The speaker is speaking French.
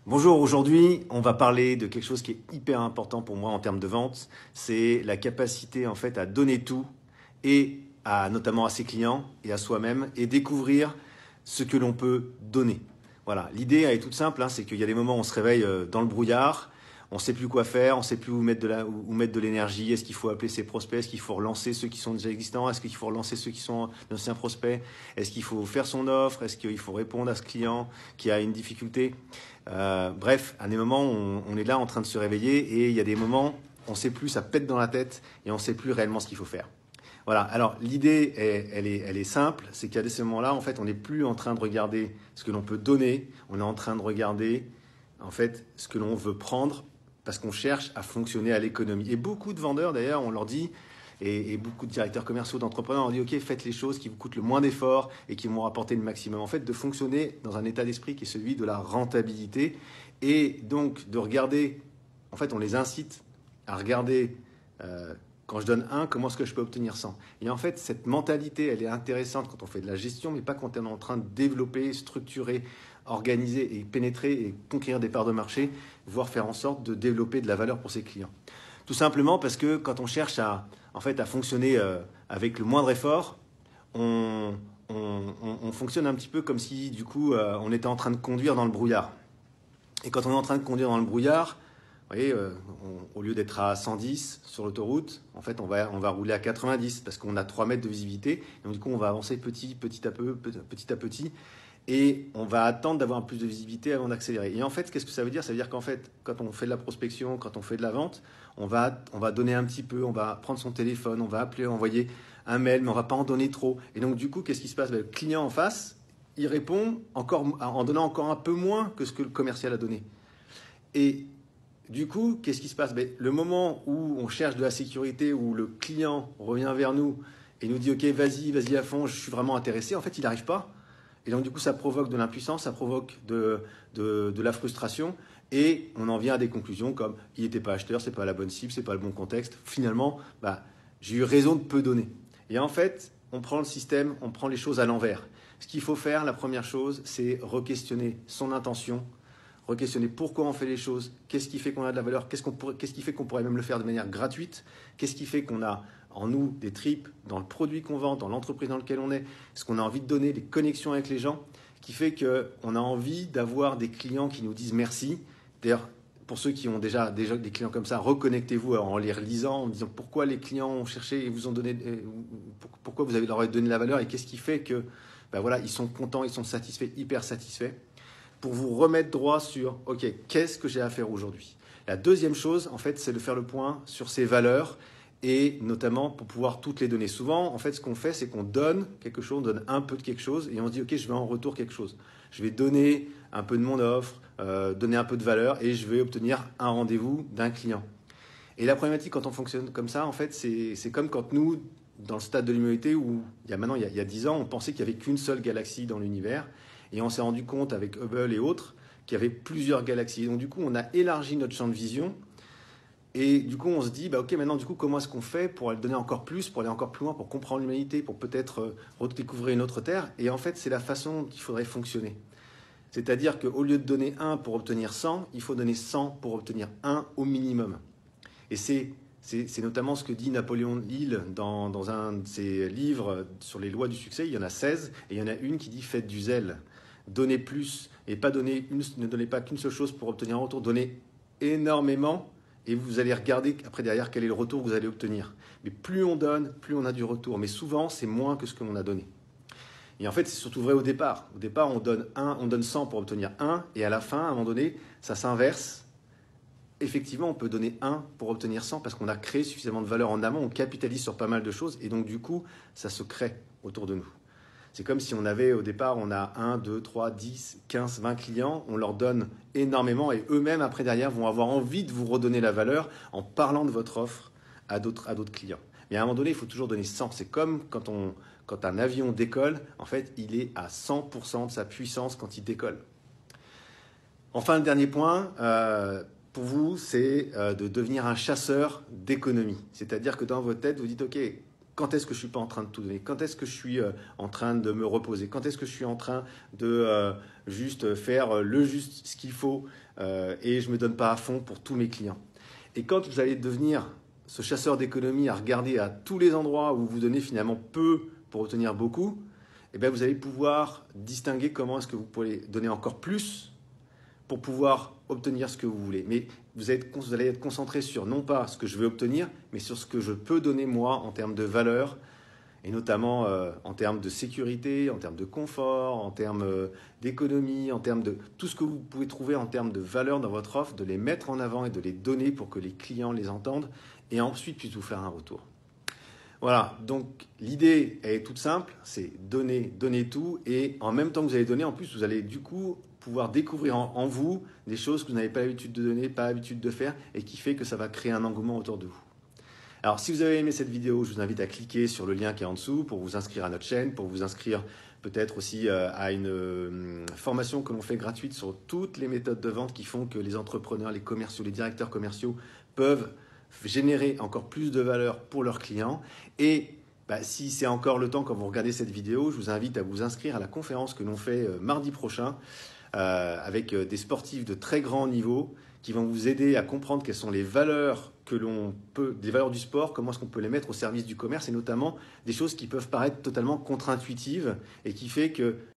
Bonjour, aujourd'hui, on va parler de quelque chose qui est hyper important pour moi en termes de vente. C'est la capacité en fait à donner tout et notamment à ses clients et à soi-même et découvrir ce que l'on peut donner. Voilà, l'idée elle est toute simple, hein, c'est qu'il y a des moments où on se réveille dans le brouillard, on ne sait plus quoi faire, on ne sait plus où mettre de l'énergie. Est-ce qu'il faut appeler ses prospects? Est-ce qu'il faut relancer ceux qui sont déjà existants? Est-ce qu'il faut relancer ceux qui sont d'anciens prospects? Est-ce qu'il faut faire son offre? Est-ce qu'il faut répondre à ce client qui a une difficulté? Bref, à des moments, on est là en train de se réveiller et il y a des moments, on ne sait plus, ça pète dans la tête et on ne sait plus réellement ce qu'il faut faire. Voilà, alors l'idée, elle est simple, c'est qu'à ces moments-là, en fait, on n'est plus en train de regarder ce que l'on peut donner, on est en train de regarder, en fait, ce que l'on veut prendre parce qu'on cherche à fonctionner à l'économie. Et beaucoup de vendeurs, d'ailleurs, on leur dit, et beaucoup de directeurs commerciaux, d'entrepreneurs, on dit, OK, faites les choses qui vous coûtent le moins d'efforts et qui vont rapporter le maximum. En fait, de fonctionner dans un état d'esprit qui est celui de la rentabilité et donc de regarder, en fait, on les incite à regarder, quand je donne 1, comment est-ce que je peux obtenir 100. Et en fait, cette mentalité, elle est intéressante quand on fait de la gestion, mais pas quand on est en train de développer, structurer, organiser et pénétrer et conquérir des parts de marché, voire faire en sorte de développer de la valeur pour ses clients. Tout simplement parce que quand on cherche en fait, à fonctionner avec le moindre effort, on fonctionne un petit peu comme si, du coup, on était en train de conduire dans le brouillard. Et quand on est en train de conduire dans le brouillard, vous voyez, au lieu d'être à 110 sur l'autoroute, en fait, on va rouler à 90 parce qu'on a 3 mètres de visibilité. Et donc, du coup, on va avancer petit à petit. Et on va attendre d'avoir plus de visibilité avant d'accélérer. Et en fait, qu'est-ce que ça veut dire? Ça veut dire qu'en fait, quand on fait de la prospection, quand on fait de la vente, on va donner un petit peu, on va prendre son téléphone, on va appeler, envoyer un mail, mais on ne va pas en donner trop. Et donc, du coup, qu'est-ce qui se passe? Le client en face, il répond en donnant encore un peu moins que ce que le commercial a donné. Et du coup, qu'est-ce qui se passe? Le moment où on cherche de la sécurité, où le client revient vers nous et nous dit OK, vas-y à fond, je suis vraiment intéressé, en fait, il n'arrive pas. Et donc, du coup, ça provoque de l'impuissance, ça provoque de la frustration et on en vient à des conclusions comme il n'était pas acheteur, c'est pas la bonne cible, c'est pas le bon contexte. Finalement, j'ai eu raison de peu donner. Et en fait, on prend le système, on prend les choses à l'envers. Ce qu'il faut faire, la première chose, c'est re-questionner son intention, re-questionner pourquoi on fait les choses, qu'est-ce qui fait qu'on a de la valeur, qu'est-ce qui fait qu'on pourrait même le faire de manière gratuite, qu'est-ce qui fait qu'on a en nous des tripes dans le produit qu'on vend, dans l'entreprise dans laquelle on est, ce qu'on a envie de donner, les connexions avec les gens, qui fait qu'on a envie d'avoir des clients qui nous disent merci. D'ailleurs, pour ceux qui ont déjà des clients comme ça, reconnectez-vous en les relisant, en disant pourquoi les clients ont cherché et vous ont donné, pourquoi vous leur avez donné la valeur et qu'est-ce qui fait que voilà, ils sont contents, ils sont satisfaits, hyper satisfaits, pour vous remettre droit sur OK, qu'est-ce que j'ai à faire aujourd'hui? La deuxième chose, en fait, c'est de faire le point sur ses valeurs et notamment pour pouvoir toutes les donner. Souvent, en fait, ce qu'on fait, c'est qu'on donne quelque chose, on donne un peu de quelque chose et on se dit OK, je vais en retour quelque chose. Je vais donner un peu de mon offre, donner un peu de valeur et je vais obtenir un rendez-vous d'un client. Et la problématique quand on fonctionne comme ça, en fait, c'est comme quand nous, dans le stade de l'humanité, où il y a 10 ans, on pensait qu'il n'y avait qu'une seule galaxie dans l'univers. Et on s'est rendu compte avec Hubble et autres qu'il y avait plusieurs galaxies. Et donc du coup, on a élargi notre champ de vision. Et du coup, on se dit, OK, maintenant, du coup, comment est-ce qu'on fait pour aller donner encore plus, pour aller encore plus loin, pour comprendre l'humanité, pour peut-être redécouvrir une autre Terre? Et en fait, c'est la façon qu'il faudrait fonctionner. C'est-à-dire qu'au lieu de donner 1 pour obtenir 100, il faut donner 100 pour obtenir 1 au minimum. Et c'est notamment ce que dit Napoléon Hill dans un de ses livres sur les lois du succès. Il y en a 16, et il y en a une qui dit « Faites du zèle ». Donnez plus, et ne donnez pas qu'une seule chose pour obtenir un retour. Donnez énormément, et vous allez regarder après derrière quel est le retour que vous allez obtenir. Mais plus on donne, plus on a du retour. Mais souvent, c'est moins que ce que l'on a donné. Et en fait, c'est surtout vrai au départ. Au départ, on donne 100 pour obtenir 1, et à la fin, à un moment donné, ça s'inverse. Effectivement, on peut donner 1 pour obtenir 100 parce qu'on a créé suffisamment de valeur en amont, on capitalise sur pas mal de choses, et donc du coup, ça se crée autour de nous. C'est comme si on avait, au départ, on a 1, 2, 3, 10, 15, 20 clients, on leur donne énormément, et eux-mêmes, après, derrière, vont avoir envie de vous redonner la valeur en parlant de votre offre à d'autres clients. Mais à un moment donné, il faut toujours donner 100. C'est comme quand un avion décolle, en fait, il est à 100% de sa puissance quand il décolle. Enfin, le dernier point, pour vous, c'est de devenir un chasseur d'économie. C'est-à-dire que dans votre tête, vous dites, OK, Quand est-ce que je ne suis pas en train de tout donner? Quand est-ce que je suis en train de me reposer? Quand est-ce que je suis en train de juste faire juste ce qu'il faut et je ne me donne pas à fond pour tous mes clients? Et quand vous allez devenir ce chasseur d'économie à regarder à tous les endroits où vous donnez finalement peu pour obtenir beaucoup, eh bien vous allez pouvoir distinguer comment est-ce que vous pouvez donner encore plus pour pouvoir obtenir ce que vous voulez. Mais vous allez être concentré sur non pas ce que je veux obtenir, mais sur ce que je peux donner moi en termes de valeur, et notamment en termes de sécurité, en termes de confort, en termes d'économie, en termes de tout ce que vous pouvez trouver en termes de valeur dans votre offre, de les mettre en avant et de les donner pour que les clients les entendent et ensuite puissent vous faire un retour. Voilà, donc l'idée est toute simple, c'est donner, donner tout et en même temps que vous allez donner, en plus vous allez du coup pouvoir découvrir en vous des choses que vous n'avez pas l'habitude de donner, pas l'habitude de faire et qui fait que ça va créer un engouement autour de vous. Alors si vous avez aimé cette vidéo, je vous invite à cliquer sur le lien qui est en dessous pour vous inscrire à notre chaîne, pour vous inscrire peut-être aussi à une formation que l'on fait gratuite sur toutes les méthodes de vente qui font que les entrepreneurs, les commerciaux, les directeurs commerciaux peuvent générer encore plus de valeur pour leurs clients. Et si c'est encore le temps quand vous regardez cette vidéo, je vous invite à vous inscrire à la conférence que l'on fait mardi prochain avec des sportifs de très grand niveau qui vont vous aider à comprendre quelles sont les valeurs des valeurs du sport, comment est-ce qu'on peut les mettre au service du commerce et notamment des choses qui peuvent paraître totalement contre-intuitives et qui fait que